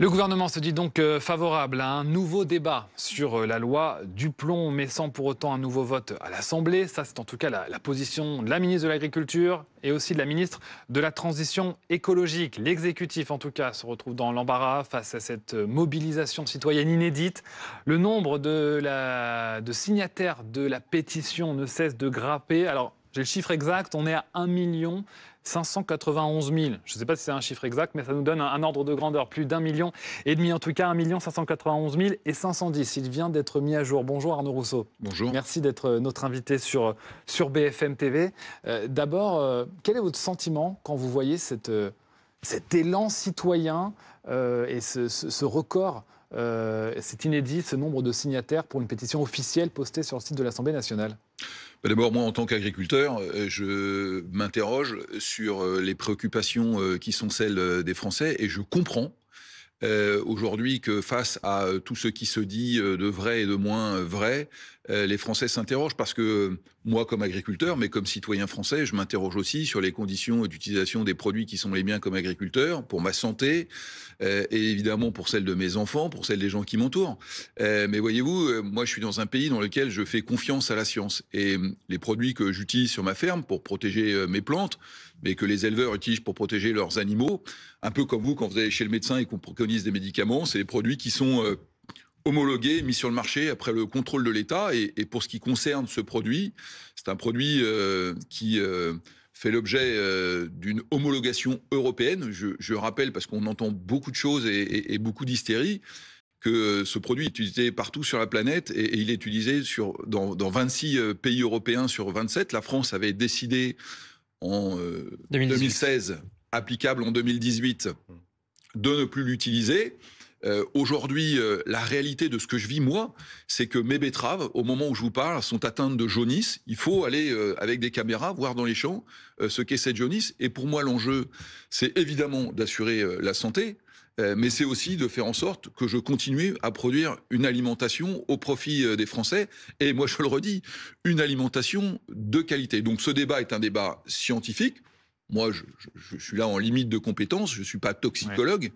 Le gouvernement se dit donc favorable à un nouveau débat sur la loi du plomb, mais sans pour autant un nouveau vote à l'Assemblée. Ça, c'est en tout cas la position de la ministre de l'Agriculture et aussi de la ministre de la Transition écologique. L'exécutif, en tout cas, se retrouve dans l'embarras face à cette mobilisation citoyenne inédite. Le nombre de signataires de la pétition ne cesse de grimper. Alors, j'ai le chiffre exact, on est à 1 591 000. Je ne sais pas si c'est un chiffre exact, mais ça nous donne un ordre de grandeur. Plus d'1,5 million. En tout cas, 1 591 510. Il vient d'être mis à jour. Bonjour Arnaud Rousseau. Bonjour. Merci d'être notre invité sur BFM TV. D'abord, quel est votre sentiment quand vous voyez cet élan citoyen et ce record, c'est inédit, ce nombre de signataires pour une pétition officielle postée sur le site de l'Assemblée nationale? D'abord, moi, en tant qu'agriculteur, je m'interroge sur les préoccupations qui sont celles des Français et je comprends aujourd'hui que face à tout ce qui se dit de vrai et de moins vrai, les Français s'interrogent parce que moi, comme agriculteur, mais comme citoyen français, je m'interroge aussi sur les conditions d'utilisation des produits qui sont les miens comme agriculteur, pour ma santé, et évidemment pour celle de mes enfants, pour celle des gens qui m'entourent. Mais voyez-vous, moi je suis dans un pays dans lequel je fais confiance à la science. Et les produits que j'utilise sur ma ferme pour protéger mes plantes, mais que les éleveurs utilisent pour protéger leurs animaux, un peu comme vous, quand vous allez chez le médecin et qu'on préconise des médicaments, c'est des produits qui sont homologués, mis sur le marché après le contrôle de l'État. Et pour ce qui concerne ce produit, c'est un produit qui fait l'objet d'une homologation européenne. Je rappelle, parce qu'on entend beaucoup de choses et beaucoup d'hystérie, que ce produit est utilisé partout sur la planète et il est utilisé dans 26 pays européens sur 27. La France avait décidé en 2016, applicable en 2018, de ne plus l'utiliser. Aujourd'hui, la réalité de ce que je vis, moi, c'est que mes betteraves, au moment où je vous parle, sont atteintes de jaunisse. Il faut aller avec des caméras, voir dans les champs ce qu'est cette jaunisse. Et pour moi, l'enjeu, c'est évidemment d'assurer la santé, mais c'est aussi de faire en sorte que je continue à produire une alimentation au profit des Français. Et moi, je le redis, une alimentation de qualité. Donc ce débat est un débat scientifique. Moi, je suis là en limite de compétences, je ne suis pas toxicologue,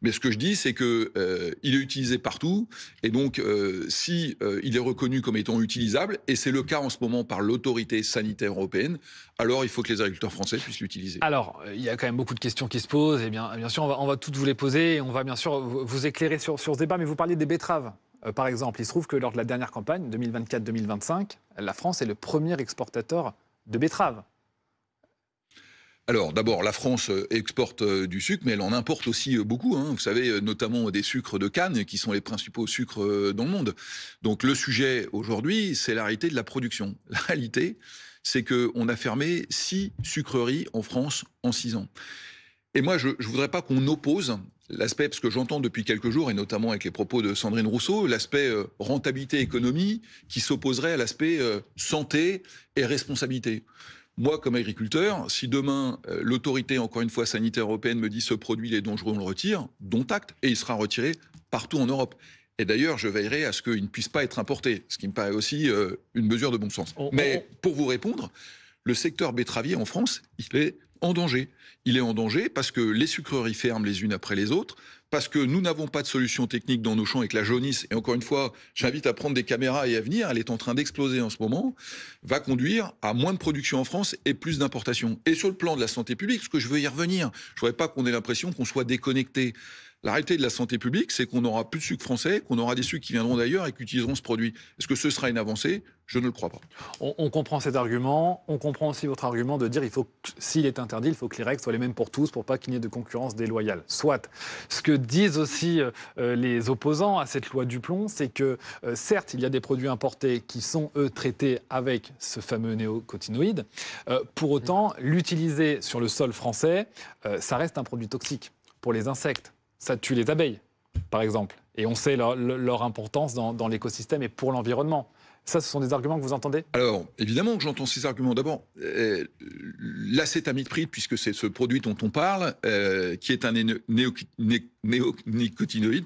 mais ce que je dis, c'est que il est utilisé partout, et donc si il est reconnu comme étant utilisable, et c'est le cas en ce moment par l'autorité sanitaire européenne, alors il faut que les agriculteurs français puissent l'utiliser. Alors, il y a quand même beaucoup de questions qui se posent, et bien sûr, on va toutes vous les poser, et on va bien sûr vous éclairer sur ce débat, mais vous parliez des betteraves. Par exemple, il se trouve que lors de la dernière campagne, 2024-2025, la France est le premier exportateur de betteraves. Alors, d'abord, la France exporte du sucre, mais elle en importe aussi beaucoup. Vous savez, notamment des sucres de canne, qui sont les principaux sucres dans le monde. Donc, le sujet aujourd'hui, c'est la réalité de la production. La réalité, c'est qu'on a fermé 6 sucreries en France en 6 ans. Et moi, je ne voudrais pas qu'on oppose l'aspect, parce que j'entends depuis quelques jours, et notamment avec les propos de Sandrine Rousseau, l'aspect rentabilité-économie qui s'opposerait à l'aspect santé et responsabilité. Moi, comme agriculteur, si demain, l'autorité, encore une fois, sanitaire européenne me dit ce produit il est dangereux, on le retire, dont acte, et il sera retiré partout en Europe. Et d'ailleurs, je veillerai à ce qu'il ne puisse pas être importé, ce qui me paraît aussi une mesure de bon sens. Mais pour vous répondre, le secteur betteravier en France, il est en danger. Il est en danger parce que les sucreries ferment les unes après les autres, parce que nous n'avons pas de solution technique dans nos champs avec la jaunisse. Et encore une fois, j'invite à prendre des caméras et à venir, elle est en train d'exploser en ce moment, va conduire à moins de production en France et plus d'importation. Et sur le plan de la santé publique, parce que je veux y revenir, je ne voudrais pas qu'on ait l'impression qu'on soit déconnecté. La réalité de la santé publique, c'est qu'on n'aura plus de sucre français, qu'on aura des sucres qui viendront d'ailleurs et qui utiliseront ce produit. Est-ce que ce sera une avancée ? Je ne le crois pas. On comprend cet argument. On comprend aussi votre argument de dire s'il est interdit, il faut que les règles soient les mêmes pour tous, pour pas qu'il n'y ait de concurrence déloyale. Soit. Ce que disent aussi les opposants à cette loi du plomb, c'est que certes, il y a des produits importés qui sont, eux, traités avec ce fameux néocotinoïde. Pour autant, l'utiliser sur le sol français, ça reste un produit toxique pour les insectes. Ça tue les abeilles, par exemple. Et on sait leur importance dans l'écosystème et pour l'environnement. Ça, ce sont des arguments que vous entendez ? Alors, évidemment que j'entends ces arguments. D'abord, l'acétamipride, puisque c'est ce produit dont on parle, qui est un néonicotinoïde,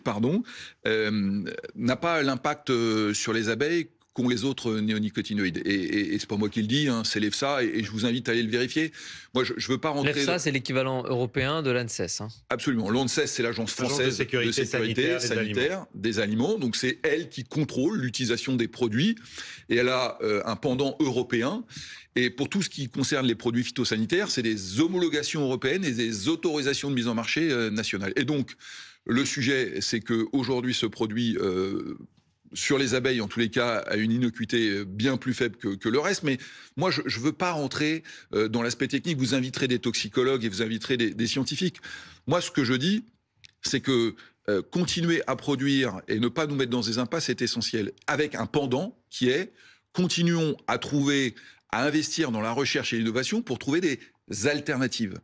n'a pas l'impact sur les abeilles qu'ont les autres néonicotinoïdes. Et c'est pas moi qui le dis, hein, c'est l'EFSA, et je vous invite à aller le vérifier. Moi, je veux pas rentrer... L'EFSA, c'est l'équivalent européen de l'ANSES. Hein. Absolument. L'ANSES, c'est l'Agence française de sécurité sanitaire des aliments. Donc, c'est elle qui contrôle l'utilisation des produits. Et elle a un pendant européen. Et pour tout ce qui concerne les produits phytosanitaires, c'est des homologations européennes et des autorisations de mise en marché nationales. Et donc, le sujet, c'est qu'aujourd'hui, ce produit, sur les abeilles, en tous les cas, a une innocuité bien plus faible que le reste. Mais moi, je ne veux pas rentrer dans l'aspect technique. Vous inviterez des toxicologues et vous inviterez des scientifiques. Moi, ce que je dis, c'est que continuer à produire et ne pas nous mettre dans des impasses est essentiel. Avec un pendant qui est, continuons à investir dans la recherche et l'innovation pour trouver des alternatives.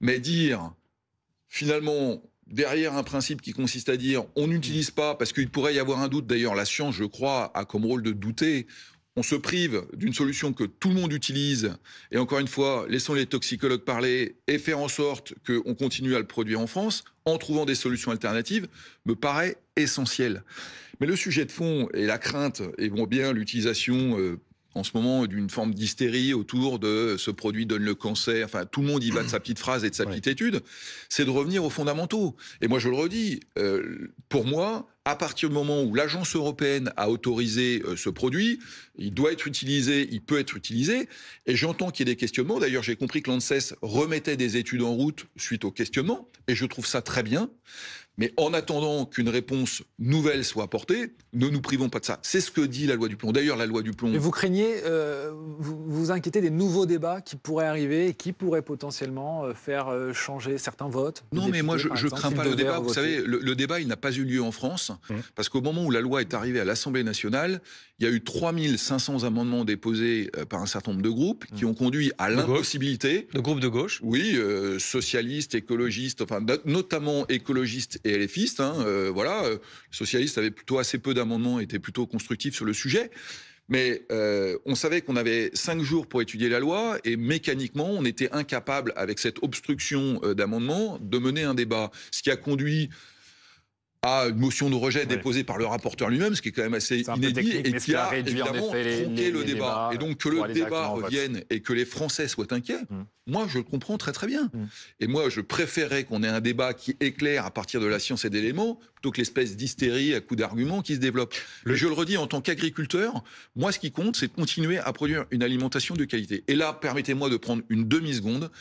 Mais dire, finalement, derrière un principe qui consiste à dire on n'utilise pas, parce qu'il pourrait y avoir un doute, d'ailleurs la science, je crois, a comme rôle de douter, on se prive d'une solution que tout le monde utilise, et encore une fois, laissons les toxicologues parler et faire en sorte qu'on continue à le produire en France, en trouvant des solutions alternatives, me paraît essentiel. Mais le sujet de fond et la crainte, et bon bien l'utilisation... en ce moment, d'une forme d'hystérie autour de ce produit donne le cancer. Enfin, tout le monde y va de sa petite phrase et de sa petite étude. C'est de revenir aux fondamentaux. Et moi, je le redis, pour moi, à partir du moment où l'agence européenne a autorisé ce produit, il doit être utilisé, il peut être utilisé. Et j'entends qu'il y ait des questionnements. D'ailleurs, j'ai compris que l'ANSES remettait des études en route suite aux questionnements. Et je trouve ça très bien. Mais en attendant qu'une réponse nouvelle soit apportée, ne nous privons pas de ça. C'est ce que dit la loi du plomb. D'ailleurs, la loi du plomb... Et vous craignez, vous inquiétez des nouveaux débats qui pourraient arriver et qui pourraient potentiellement faire changer certains votes? Non, mais moi, je ne crains pas le débat. Vous savez, le débat, il n'a pas eu lieu en France, parce qu'au moment où la loi est arrivée à l'Assemblée nationale, il y a eu 3500 amendements déposés par un certain nombre de groupes qui ont conduit à l'impossibilité... De groupes de gauche? Oui, socialistes, écologistes, enfin, notamment écologistes et LFistes. Voilà, les socialistes avaient plutôt assez peu d'amendements, étaient plutôt constructifs sur le sujet. Mais on savait qu'on avait 5 jours pour étudier la loi et mécaniquement, on était incapable, avec cette obstruction d'amendements, de mener un débat. Ce qui a conduit à une motion de rejet déposée par le rapporteur lui-même, ce qui est quand même assez inédit, et qui a évidemment tronqué le débat. Et donc que le débat revienne et que les Français soient inquiets, moi je le comprends très très bien. Et moi je préférerais qu'on ait un débat qui éclaire à partir de la science et d'éléments, plutôt que l'espèce d'hystérie à coups d'arguments qui se développe. Mais je le redis, en tant qu'agriculteur, moi ce qui compte, c'est de continuer à produire une alimentation de qualité. Et là, permettez-moi de prendre une demi-seconde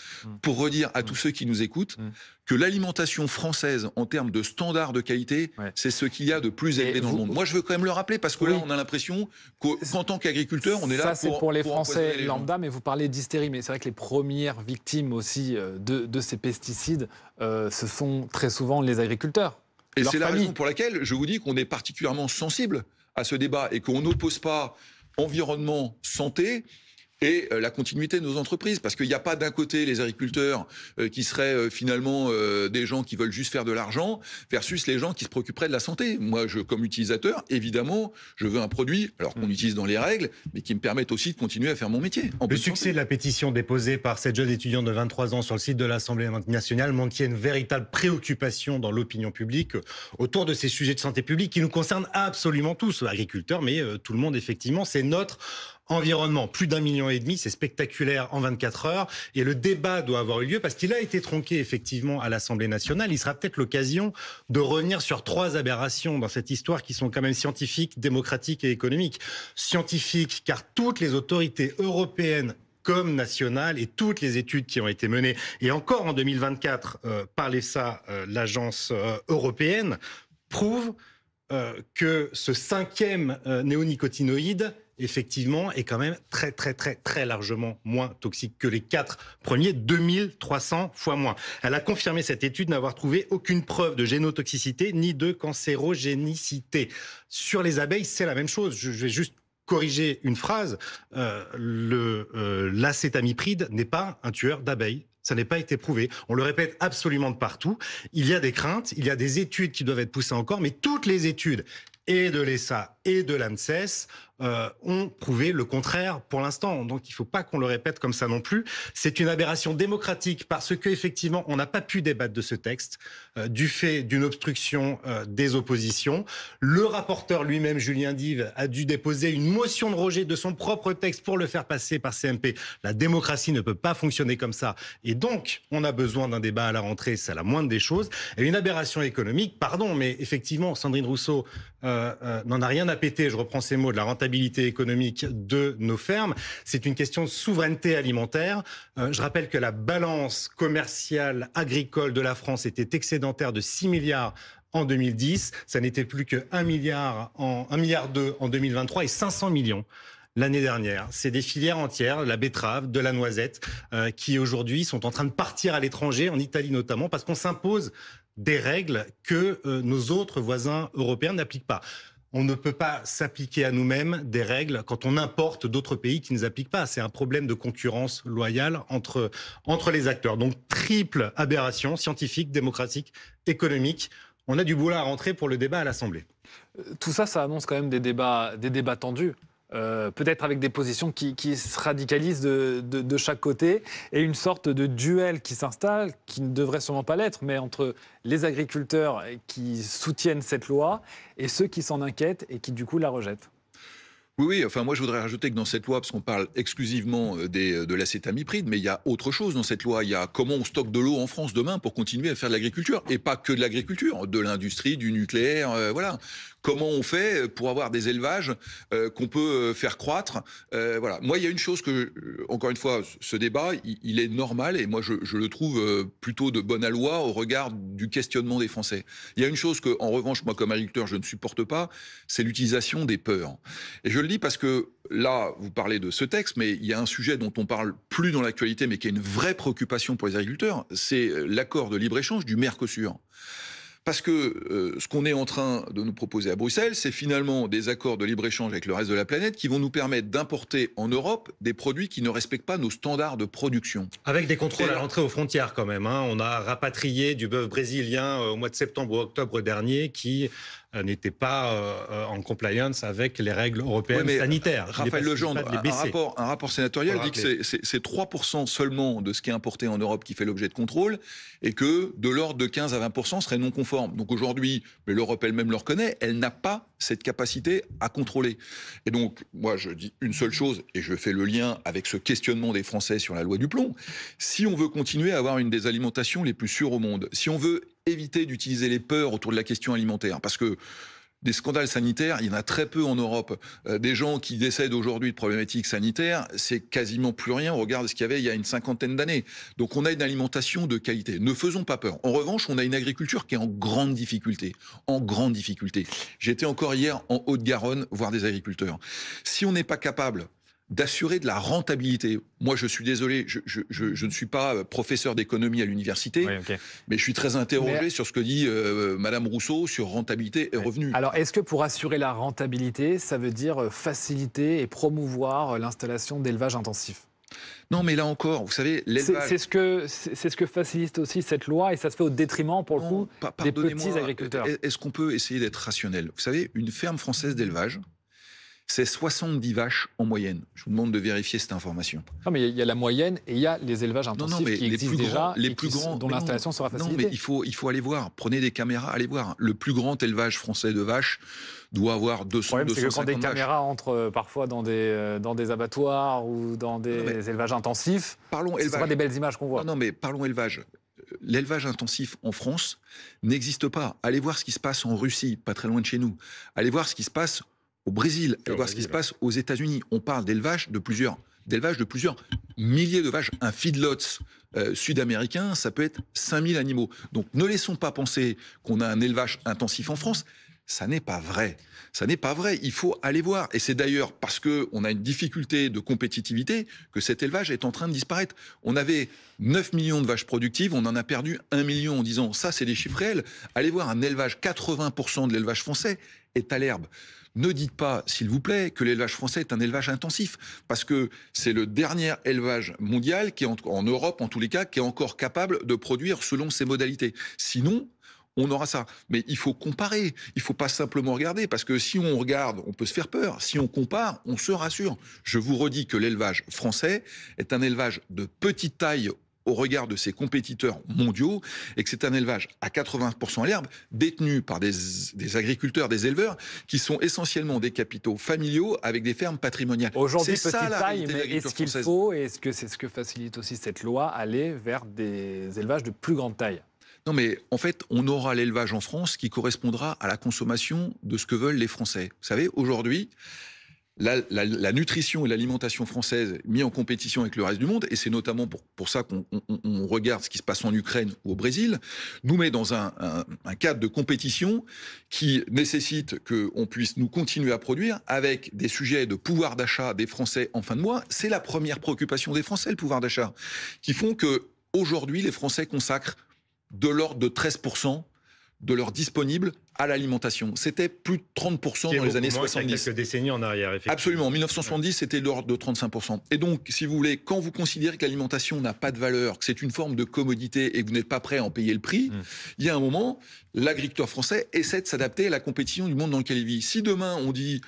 pour redire à tous ceux qui nous écoutent que l'alimentation française, en termes de standards de qualité, c'est ce qu'il y a de plus élevé dans le monde. Moi, je veux quand même le rappeler, parce que là, on a l'impression qu'en tant qu'agriculteur, on est là ça, c'est pour les Français lambda, mais vous parlez d'hystérie. Mais c'est vrai que les premières victimes aussi de ces pesticides, ce sont très souvent les agriculteurs. Et c'est la raison pour laquelle je vous dis qu'on est particulièrement sensible à ce débat et qu'on n'oppose pas environnement, santé et la continuité de nos entreprises. Parce qu'il n'y a pas d'un côté les agriculteurs qui seraient finalement des gens qui veulent juste faire de l'argent versus les gens qui se préoccuperaient de la santé. Moi, comme utilisateur, évidemment, je veux un produit, alors qu'on utilise dans les règles, mais qui me permette aussi de continuer à faire mon métier. Le succès de la pétition déposée par cette jeune étudiante de 23 ans sur le site de l'Assemblée nationale montre qu'il y a une véritable préoccupation dans l'opinion publique autour de ces sujets de santé publique qui nous concernent absolument tous, agriculteurs, mais tout le monde, effectivement, c'est notre environnement. Plus d'1,5 million, c'est spectaculaire en 24 heures. Et le débat doit avoir eu lieu parce qu'il a été tronqué effectivement à l'Assemblée nationale. Il sera peut-être l'occasion de revenir sur 3 aberrations dans cette histoire qui sont quand même scientifiques, démocratiques et économiques. Scientifiques, car toutes les autorités européennes comme nationales et toutes les études qui ont été menées, et encore en 2024 par l'EFSA, l'agence européenne, prouvent que ce 5e néonicotinoïde effectivement, est quand même très largement moins toxique que les 4 premiers, 2300 fois moins. Elle a confirmé cette étude n'avoir trouvé aucune preuve de génotoxicité ni de cancérogénicité. Sur les abeilles, c'est la même chose. Je vais juste corriger une phrase. L'acétamipride n'est pas un tueur d'abeilles. Ça n'a pas été prouvé. On le répète absolument de partout. Il y a des craintes, il y a des études qui doivent être poussées encore, mais toutes les études et de l'ESA et de l'ANSES ont prouvé le contraire pour l'instant. Donc il ne faut pas qu'on le répète comme ça non plus. C'est une aberration démocratique parce qu'effectivement, on n'a pas pu débattre de ce texte du fait d'une obstruction des oppositions. Le rapporteur lui-même, Julien Dive, a dû déposer une motion de rejet de son propre texte pour le faire passer par CMP. La démocratie ne peut pas fonctionner comme ça. Et donc, on a besoin d'un débat à la rentrée, c'est la moindre des choses. Et une aberration économique, pardon, mais effectivement, Sandrine Rousseau n'en a rien à péter, je reprends ces mots, de la rentabilité économique de nos fermes. C'est une question de souveraineté alimentaire. Je rappelle que la balance commerciale agricole de la France était excédentaire de 6 milliards en 2010. Ça n'était plus que 1,2 milliard en 2023 et 500 millions l'année dernière. C'est des filières entières, la betterave, de la noisette, qui aujourd'hui sont en train de partir à l'étranger, en Italie notamment, parce qu'on s'impose des règles que nos autres voisins européens n'appliquent pas. On ne peut pas s'appliquer à nous-mêmes des règles quand on importe d'autres pays qui ne nous appliquent pas. C'est un problème de concurrence loyale entre les acteurs. Donc, triple aberration scientifique, démocratique, économique. On a du boulot à rentrer pour le débat à l'Assemblée. Tout ça, ça annonce quand même des débats tendus. Peut-être avec des positions qui se radicalisent de chaque côté et une sorte de duel qui s'installe, qui ne devrait sûrement pas l'être, mais entre les agriculteurs qui soutiennent cette loi et ceux qui s'en inquiètent et qui du coup la rejettent. Oui, enfin moi je voudrais rajouter que dans cette loi, parce qu'on parle exclusivement de l'acétamipride, mais il y a autre chose dans cette loi. Il y a comment on stocke de l'eau en France demain pour continuer à faire de l'agriculture. Et pas que de l'agriculture, de l'industrie, du nucléaire, voilà. Comment on fait pour avoir des élevages qu'on peut faire croître, voilà. Moi, il y a une chose que, encore une fois, ce débat, il est normal et moi, je le trouve plutôt de bonne aloi au regard du questionnement des Français. Il y a une chose que, en revanche, moi, comme agriculteur, je ne supporte pas, c'est l'utilisation des peurs. Et je le dis parce que là, vous parlez de ce texte, mais il y a un sujet dont on parle plus dans l'actualité, mais qui est une vraie préoccupation pour les agriculteurs, c'est l'accord de libre-échange du Mercosur. Parce que ce qu'on est en train de nous proposer à Bruxelles, c'est finalement des accords de libre-échange avec le reste de la planète qui vont nous permettre d'importer en Europe des produits qui ne respectent pas nos standards de production. Avec des contrôles à l'entrée aux frontières quand même. On a rapatrié du bœuf brésilien au mois de septembre ou octobre dernier qui n'était pas en compliance avec les règles européennes sanitaires. Raphaël Legendre, un rapport sénatorial dit que c'est 3% seulement de ce qui est importé en Europe qui fait l'objet de contrôle et que de l'ordre de 15 à 20% serait non conforme. Donc aujourd'hui, mais l'Europe elle-même le reconnaît, elle n'a pas cette capacité à contrôler. Et donc, moi je dis une seule chose, et je fais le lien avec ce questionnement des Français sur la loi du plomb. Si on veut continuer à avoir une des alimentations les plus sûres au monde, si on veut éviter d'utiliser les peurs autour de la question alimentaire, parce que des scandales sanitaires, il y en a très peu en Europe. Des gens qui décèdent aujourd'hui de problématiques sanitaires, c'est quasiment plus rien au regard de ce qu'il y avait il y a une cinquantaine d'années. Donc on a une alimentation de qualité. Ne faisons pas peur. En revanche, on a une agriculture qui est en grande difficulté. En grande difficulté. J'étais encore hier en Haute-Garonne voir des agriculteurs. Si on n'est pas capable d'assurer de la rentabilité. Moi, je suis désolé, je ne suis pas professeur d'économie à l'université, mais je suis très interrogé sur ce que dit Madame Rousseau sur rentabilité et revenus. Alors, est-ce que pour assurer la rentabilité, ça veut dire faciliter et promouvoir l'installation d'élevage intensif ? Non, mais là encore, vous savez, l'élevage... C'est ce que facilite aussi cette loi et ça se fait au détriment, pour le coup, des petits agriculteurs. Est-ce qu'on peut essayer d'être rationnel ? Vous savez, une ferme française d'élevage, c'est 70 vaches en moyenne. Je vous demande de vérifier cette information. Non, mais il y a la moyenne et il y a les élevages intensifs qui existent déjà et dont l'installation sera facilitée. Non, mais il faut aller voir. Prenez des caméras, allez voir. Le plus grand élevage français de vaches doit avoir 200, le problème, 250 c'est que quand des vaches. Caméras entrent parfois dans des abattoirs ou dans des élevages intensifs, ce ne sont pas des belles images qu'on voit. Non, mais parlons élevage. L'élevage intensif en France n'existe pas. Allez voir ce qui se passe en Russie, pas très loin de chez nous. Allez voir ce qui se passe au Brésil, allez voir ce qui se passe aux États-Unis. On parle d'élevage de plusieurs milliers de vaches. Un feedlot sud-américain, ça peut être 5000 animaux. Donc ne laissons pas penser qu'on a un élevage intensif en France. Ça n'est pas vrai. Ça n'est pas vrai. Il faut aller voir. Et c'est d'ailleurs parce qu'on a une difficulté de compétitivité que cet élevage est en train de disparaître. On avait 9 millions de vaches productives, on en a perdu 1 million en disant ça, c'est des chiffres réels. Allez voir un élevage, 80% de l'élevage français est à l'herbe. Ne dites pas, s'il vous plaît, que l'élevage français est un élevage intensif, parce que c'est le dernier élevage mondial, qui est en Europe en tous les cas, qui est encore capable de produire selon ses modalités. Sinon, on aura ça. Mais il faut comparer. Il ne faut pas simplement regarder. Parce que si on regarde, on peut se faire peur. Si on compare, on se rassure. Je vous redis que l'élevage français est un élevage de petite taille au regard de ses compétiteurs mondiaux, et que c'est un élevage à 80% à l'herbe, détenu par des agriculteurs, des éleveurs, qui sont essentiellement des capitaux familiaux avec des fermes patrimoniales. Aujourd'hui, C'est petite ça, la taille, réalité de mais l'agriculture est-ce qu'il française. faut, et est-ce que c'est ce que facilite aussi cette loi, aller vers des élevages de plus grande taille? Non, mais en fait, on aura l'élevage en France qui correspondra à la consommation de ce que veulent les Français. Vous savez, aujourd'hui, la nutrition et l'alimentation française mis en compétition avec le reste du monde, et c'est notamment pour ça qu'on regarde ce qui se passe en Ukraine ou au Brésil, nous met dans un cadre de compétition qui nécessite qu'on puisse nous continuer à produire avec des sujets de pouvoir d'achat des Français en fin de mois. C'est la première préoccupation des Français, le pouvoir d'achat, qui font que aujourd'hui les Français consacrent de l'ordre de 13% de leur disponible à l'alimentation. C'était plus de 30% dans les années 70. Il y a quelques décennies en arrière, effectivement. Absolument. En 1970, c'était de l'ordre de 35%. Et donc, si vous voulez, quand vous considérez que l'alimentation n'a pas de valeur, que c'est une forme de commodité et que vous n'êtes pas prêt à en payer le prix, il y a un moment, l'agriculteur français essaie de s'adapter à la compétition du monde dans lequel il vit. Si demain, on dit...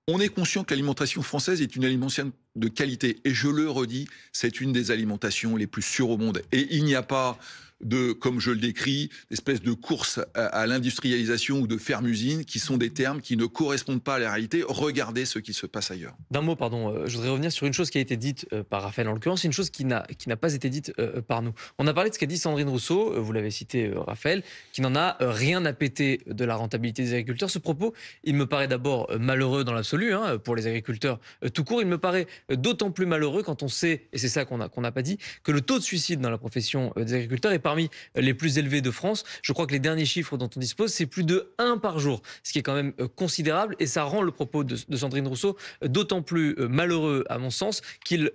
On est conscient que l'alimentation française est une alimentation de qualité. Et je le redis, c'est une des alimentations les plus sûres au monde. Et il n'y a pas de, comme je le décris, d'espèce de course à l'industrialisation ou de ferme-usine, qui sont des termes qui ne correspondent pas à la réalité. Regardez ce qui se passe ailleurs. D'un mot, pardon, je voudrais revenir sur une chose qui a été dite par Raphaël en l'occurrence, une chose qui n'a pas été dite par nous. On a parlé de ce qu'a dit Sandrine Rousseau, vous l'avez cité Raphaël, qui n'en a rien à péter de la rentabilité des agriculteurs. Ce propos, il me paraît d'abord malheureux dans l'absolu, pour les agriculteurs tout court. Il me paraît d'autant plus malheureux quand on sait, et c'est ça qu'on n'a pas dit, que le taux de suicide dans la profession des agriculteurs est parmi les plus élevés de France. Je crois que les derniers chiffres dont on dispose, c'est plus de 1 par jour, ce qui est quand même considérable, et ça rend le propos de Sandrine Rousseau d'autant plus malheureux, à mon sens, qu'il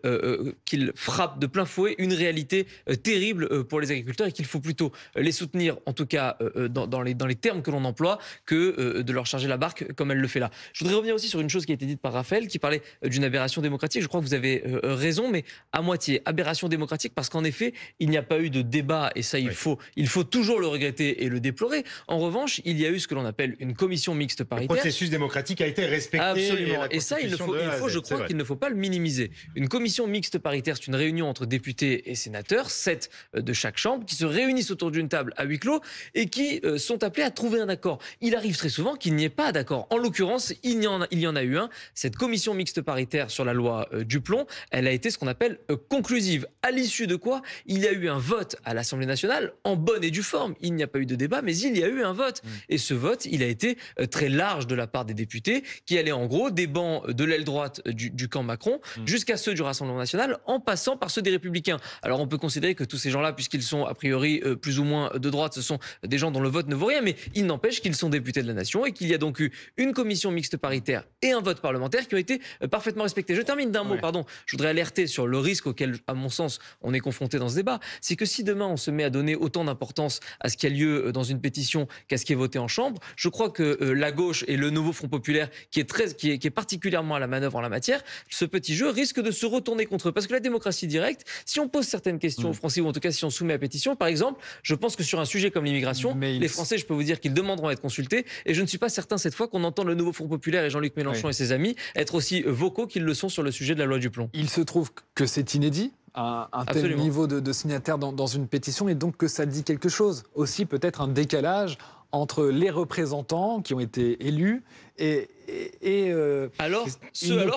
frappe de plein fouet une réalité terrible pour les agriculteurs, et qu'il faut plutôt les soutenir, en tout cas dans les termes que l'on emploie, que de leur charger la barque comme elle le fait là. Je voudrais revenir aussi sur une chose qui a été dite par Raphaël, qui parlait d'une aberration démocratique. Je crois que vous avez raison, mais à moitié. Aberration démocratique parce qu'en effet, il n'y a pas eu de débat, et ça, il faut toujours le regretter et le déplorer. En revanche, il y a eu ce que l'on appelle une commission mixte paritaire. Le processus démocratique a été respecté. Absolument. Et ça, je crois qu'il ne faut pas le minimiser. Une commission mixte paritaire, c'est une réunion entre députés et sénateurs, 7 de chaque chambre, qui se réunissent autour d'une table à huis clos et qui sont appelés à trouver un accord. Il arrive très souvent qu'il n'y ait pas d'accord. En l'occurrence, il y en a eu un. Cette commission mixte paritaire sur la loi Duplon, elle a été ce qu'on appelle conclusive. À l'issue de quoi, il y a eu un vote à l'Assemblée nationale en bonne et due forme. Il n'y a pas eu de débat, mais il y a eu un vote. Et ce vote, il a été très large de la part des députés, qui allaient en gros des bancs de l'aile droite du camp Macron jusqu'à ceux du Rassemblement national, en passant par ceux des Républicains. Alors on peut considérer que tous ces gens-là, puisqu'ils sont a priori plus ou moins de droite, ce sont des gens dont le vote ne vaut rien, mais il n'empêche qu'ils sont députés de la nation et qu'il y a donc eu une commission mixte paritaire et un vote parlementaire qui ont été parfaitement respectés. Je termine d'un mot, pardon. Je voudrais alerter sur le risque auquel, à mon sens, on est confronté dans ce débat. C'est que si demain on se met à donner autant d'importance à ce qui a lieu dans une pétition qu'à ce qui est voté en chambre, je crois que la gauche et le nouveau Front populaire, qui est particulièrement à la manœuvre en la matière, ce petit jeu risque de se retourner contre eux. Parce que la démocratie directe, si on pose certaines questions aux Français, ou en tout cas si on soumet à pétition, par exemple, je pense que sur un sujet comme l'immigration, les Français, je peux vous dire qu'ils demanderont à être consultés, et je ne suis pas certain cette fois qu'on entend le nouveau Front populaire et Jean-Luc Mélenchon et ses amis être aussi vocaux qu'ils le sont sur le sujet de la loi Duplon. Il se trouve que c'est inédit, un tel Absolument. niveau de signataires dans une pétition, et donc que ça dit quelque chose. Aussi peut-être un décalage entre les représentants qui ont été élus alors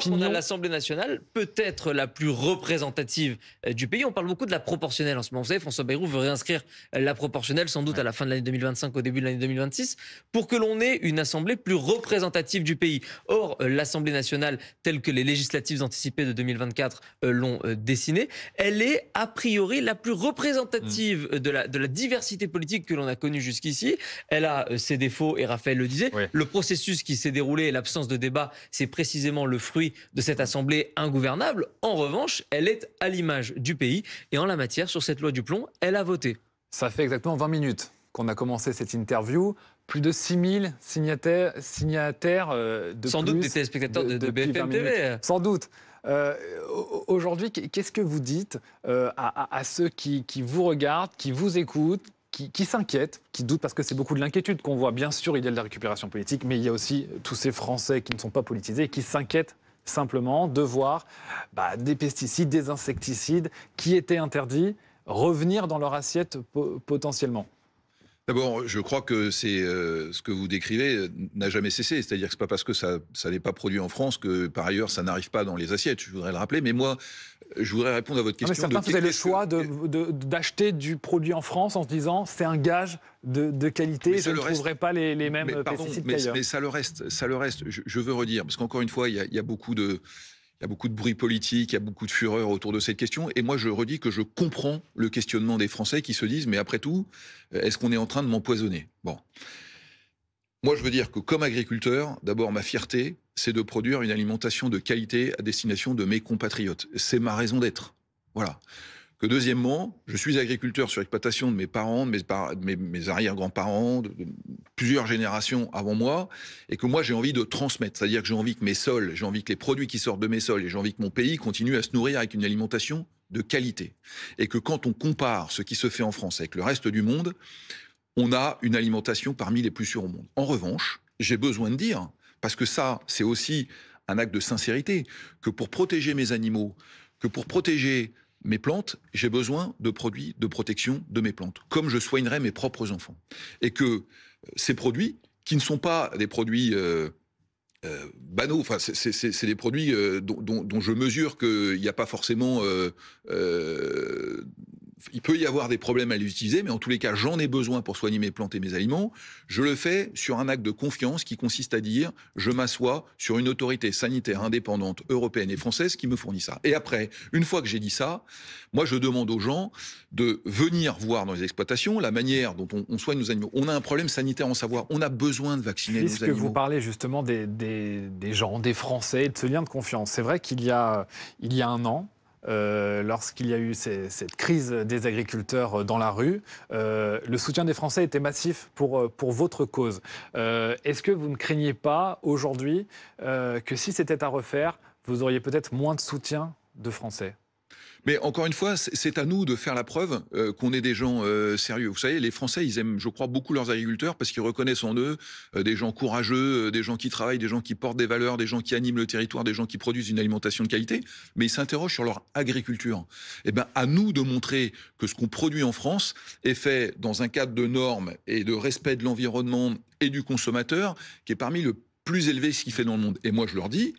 qu'on a l'Assemblée nationale peut-être la plus représentative du pays. On parle beaucoup de la proportionnelle en ce moment. Vous savez, François Bayrou veut réinscrire la proportionnelle sans doute à la fin de l'année 2025, au début de l'année 2026, pour que l'on ait une assemblée plus représentative du pays. Or, l'Assemblée nationale, telle que les législatives anticipées de 2024 l'ont dessinée, elle est a priori la plus représentative de la diversité politique que l'on a connue jusqu'ici. Elle a ses défauts, et Raphaël le disait. Le processus qui s'est déroulé et l'absence de débat, c'est précisément le fruit de cette assemblée ingouvernable. En revanche, elle est à l'image du pays, et en la matière, sur cette loi Duplon, elle a voté. Ça fait exactement 20 minutes qu'on a commencé cette interview. Plus de 6000 signataires de sans plus doute des téléspectateurs de BFM TV. Sans doute. Aujourd'hui, qu'est-ce que vous dites à ceux qui vous regardent, qui vous écoutent, qui s'inquiètent, qui doutent, parce que c'est beaucoup de l'inquiétude qu'on voit. Bien sûr, il y a de la récupération politique, mais il y a aussi tous ces Français qui ne sont pas politisés et qui s'inquiètent simplement de voir des pesticides, des insecticides qui étaient interdits revenir dans leur assiette potentiellement. D'abord, je crois que c'est ce que vous décrivez n'a jamais cessé. C'est-à-dire que c'est pas parce que ça n'est pas produit en France que, par ailleurs, ça n'arrive pas dans les assiettes. Je voudrais le rappeler. Mais moi, je voudrais répondre à votre question. Mais certains faisaient le choix d'acheter du produit en France en se disant c'est un gage de qualité, je ne trouverai pas les mêmes pesticides qu'ailleurs. Mais ça le reste. Je veux redire, parce qu'encore une fois, il y a beaucoup de bruit politique, il y a beaucoup de fureur autour de cette question. Et moi, je redis que je comprends le questionnement des Français qui se disent « Mais après tout, est-ce qu'on est en train de m'empoisonner ?» Bon. Moi, je veux dire que comme agriculteur, d'abord, ma fierté, c'est de produire une alimentation de qualité à destination de mes compatriotes. C'est ma raison d'être. Voilà. Que deuxièmement, je suis agriculteur sur exploitation de mes parents, de mes arrière-grands-parents, de plusieurs générations avant moi, et que moi j'ai envie de transmettre. C'est-à-dire que j'ai envie que mes sols, j'ai envie que les produits qui sortent de mes sols, et j'ai envie que mon pays continue à se nourrir avec une alimentation de qualité. Et que quand on compare ce qui se fait en France avec le reste du monde, on a une alimentation parmi les plus sûres au monde. En revanche, j'ai besoin de dire, parce que ça, c'est aussi un acte de sincérité, que pour protéger mes animaux, que pour protéger mes plantes, j'ai besoin de produits de protection de mes plantes, comme je soignerais mes propres enfants. Et que ces produits, qui ne sont pas des produits banaux, enfin, c'est des produits dont je mesure qu'il n'y a pas forcément... il peut y avoir des problèmes à les utiliser, mais en tous les cas, j'en ai besoin pour soigner mes plantes et mes aliments. Je le fais sur un acte de confiance qui consiste à dire je m'assois sur une autorité sanitaire indépendante européenne et française qui me fournit ça. Et après, une fois que j'ai dit ça, moi je demande aux gens de venir voir dans les exploitations la manière dont on soigne nos animaux. On a un problème sanitaire en savoir. On a besoin de vacciner nos animaux. Puisque vous parlez justement des gens, des Français, de ce lien de confiance. C'est vrai qu'il y a un an, lorsqu'il y a eu cette crise des agriculteurs dans la rue, le soutien des Français était massif pour votre cause. Est-ce que vous ne craignez pas aujourd'hui que si c'était à refaire, vous auriez peut-être moins de soutien de Français ? Mais encore une fois, c'est à nous de faire la preuve qu'on est des gens sérieux. Vous savez, les Français, ils aiment, je crois, beaucoup leurs agriculteurs parce qu'ils reconnaissent en eux des gens courageux, des gens qui travaillent, des gens qui portent des valeurs, des gens qui animent le territoire, des gens qui produisent une alimentation de qualité. Mais ils s'interrogent sur leur agriculture. Eh bien, à nous de montrer que ce qu'on produit en France est fait dans un cadre de normes et de respect de l'environnement et du consommateur qui est parmi le plus élevé ce qu'il fait dans le monde. Et moi, je leur dis...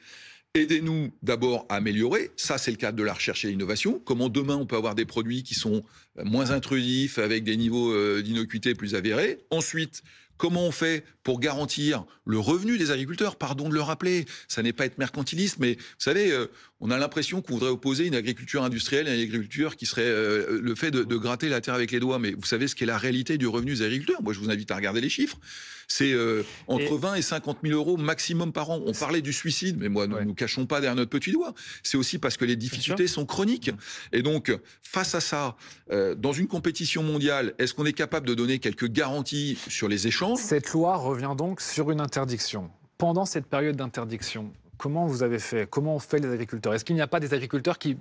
Aidez-nous d'abord à améliorer, ça c'est le cadre de la recherche et l'innovation, comment demain on peut avoir des produits qui sont moins intrusifs, avec des niveaux d'innocuité plus avérés. Ensuite, comment on fait pour garantir le revenu des agriculteurs ? Pardon de le rappeler, ça n'est pas être mercantiliste, mais vous savez, on a l'impression qu'on voudrait opposer une agriculture industrielle à une agriculture qui serait le fait de gratter la terre avec les doigts. Mais vous savez ce qu'est la réalité du revenu des agriculteurs ? Moi, je vous invite à regarder les chiffres. C'est entre 20 et 50 000 euros maximum par an. On parlait du suicide, mais moi, nous ne nous cachons pas derrière notre petit doigt. C'est aussi parce que les difficultés sont chroniques. Et donc, face à ça, dans une compétition mondiale, est-ce qu'on est capable de donner quelques garanties sur les échanges ? Cette loi revient donc sur une interdiction. Pendant cette période d'interdiction, comment vous avez fait ? Comment ont fait les agriculteurs ? Est-ce qu'il n'y a pas des agriculteurs qui,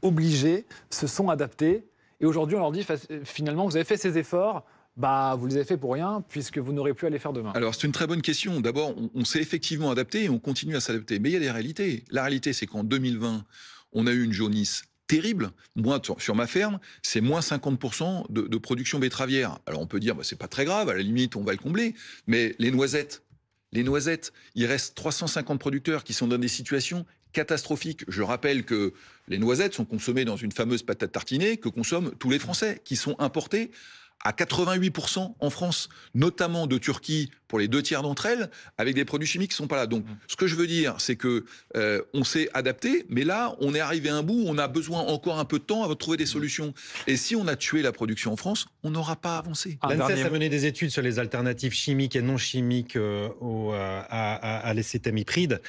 obligés, se sont adaptés ? Et aujourd'hui, on leur dit, finalement, vous avez fait ces efforts, vous les avez fait pour rien, puisque vous n'aurez plus à les faire demain. Alors, c'est une très bonne question. D'abord, on s'est effectivement adapté et on continue à s'adapter. Mais il y a des réalités. La réalité, c'est qu'en 2020, on a eu une jaunisse terrible. Moi, sur ma ferme, c'est moins 50% de production betteravière. Alors, on peut dire, c'est pas très grave, à la limite, on va le combler. Mais les noisettes, il reste 350 producteurs qui sont dans des situations catastrophiques. Je rappelle que les noisettes sont consommées dans une fameuse patate tartinée que consomment tous les Français, qui sont importés à 88% en France, notamment de Turquie pour les 2 tiers d'entre elles, avec des produits chimiques qui ne sont pas là. Donc, ce que je veux dire, c'est que on s'est adapté, mais là, on est arrivé à un bout où on a besoin encore un peu de temps avant de trouver des solutions. Et si on a tué la production en France, on n'aura pas avancé. L'ANSES a mené des études sur les alternatives chimiques et non chimiques à l'essai-tamipride.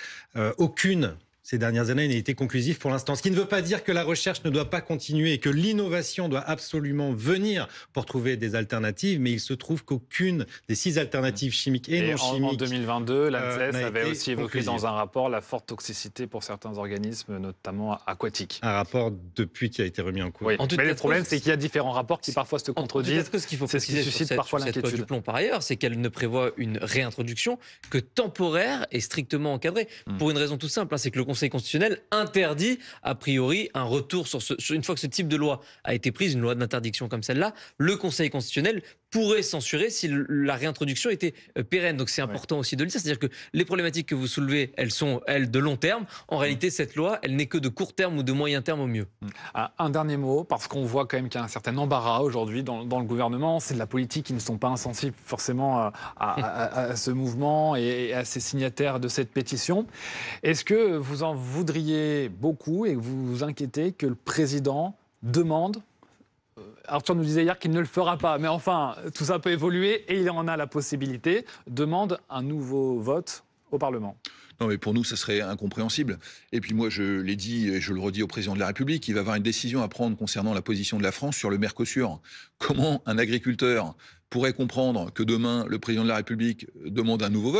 Aucune ces dernières années n'a été conclusif pour l'instant. Ce qui ne veut pas dire que la recherche ne doit pas continuer et que l'innovation doit absolument venir pour trouver des alternatives, mais il se trouve qu'aucune des 6 alternatives chimiques et non chimiques... En 2022, l'ANSES avait aussi évoqué dans un rapport la forte toxicité pour certains organismes, notamment aquatiques. Un rapport depuis qui a été remis en cause. Oui. Mais le problème, c'est qu'il y a différents rapports qui parfois se contredisent. Ce qu'il faut c'est ce qui suscite parfois l'inquiétude. Cette loi du plomb, par ailleurs, c'est qu'elle ne prévoit une réintroduction que temporaire et strictement encadrée. Pour une raison toute simple, c'est que le Conseil constitutionnel interdit, a priori, un retour sur une fois que ce type de loi a été prise, une loi d'interdiction comme celle-là, le Conseil constitutionnel pourrait censurer si la réintroduction était pérenne. Donc c'est important aussi de le dire. C'est-à-dire que les problématiques que vous soulevez, elles sont, de long terme. En réalité, cette loi, elle n'est que de court terme ou de moyen terme au mieux. Un dernier mot, parce qu'on voit quand même qu'il y a un certain embarras aujourd'hui dans le gouvernement. C'est de la politique qui ne sont pas insensibles forcément à ce mouvement et à ces signataires de cette pétition. Est-ce que vous en voudriez beaucoup et que vous vous inquiétez que le président demande... Arthur nous disait hier qu'il ne le fera pas, mais enfin, tout ça peut évoluer et il en a la possibilité, demande un nouveau vote au Parlement. Non, mais pour nous, ça serait incompréhensible. Et puis moi, je l'ai dit et je le redis au président de la République, il va avoir une décision à prendre concernant la position de la France sur le Mercosur. Comment un agriculteur pourrait comprendre que demain, le président de la République demande un nouveau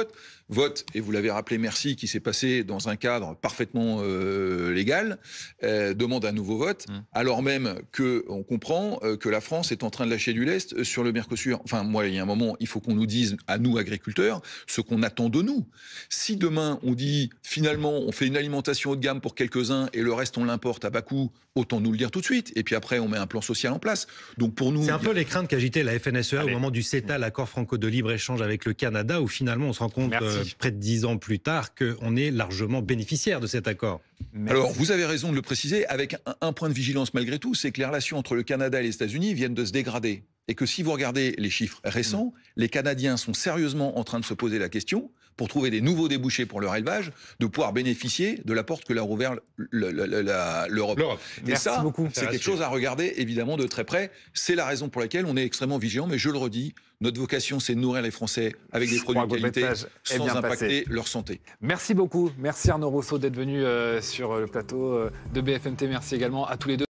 vote, et vous l'avez rappelé, merci, qui s'est passé dans un cadre parfaitement légal, demande un nouveau vote, alors même qu'on comprend que la France est en train de lâcher du lest sur le Mercosur. Enfin, moi, il y a un moment, il faut qu'on nous dise, à nous, agriculteurs, ce qu'on attend de nous. Si demain, on dit, finalement, on fait une alimentation haut de gamme pour quelques-uns et le reste, on l'importe à bas coût, autant nous le dire tout de suite. Et puis après, on met un plan social en place. Donc pour nous... C'est un peu les craintes qu'agitait la FNSEA au moment du CETA, l'accord franco de libre-échange avec le Canada, où finalement on se rend compte près de 10 ans plus tard qu'on est largement bénéficiaire de cet accord. Merci. Alors vous avez raison de le préciser, avec un point de vigilance malgré tout, c'est que les relations entre le Canada et les États-Unis viennent de se dégrader. Et que si vous regardez les chiffres récents, les Canadiens sont sérieusement en train de se poser la question, pour trouver des nouveaux débouchés pour leur élevage, de pouvoir bénéficier de la porte que leur a ouvert l'Europe. Et ça, c'est quelque chose à regarder évidemment de très près. C'est la raison pour laquelle on est extrêmement vigilant, mais je le redis, notre vocation, c'est de nourrir les Français avec des produits de qualité sans impacter leur santé. Merci beaucoup. Merci Arnaud Rousseau d'être venu sur le plateau de BFM TV. Merci également à tous les deux.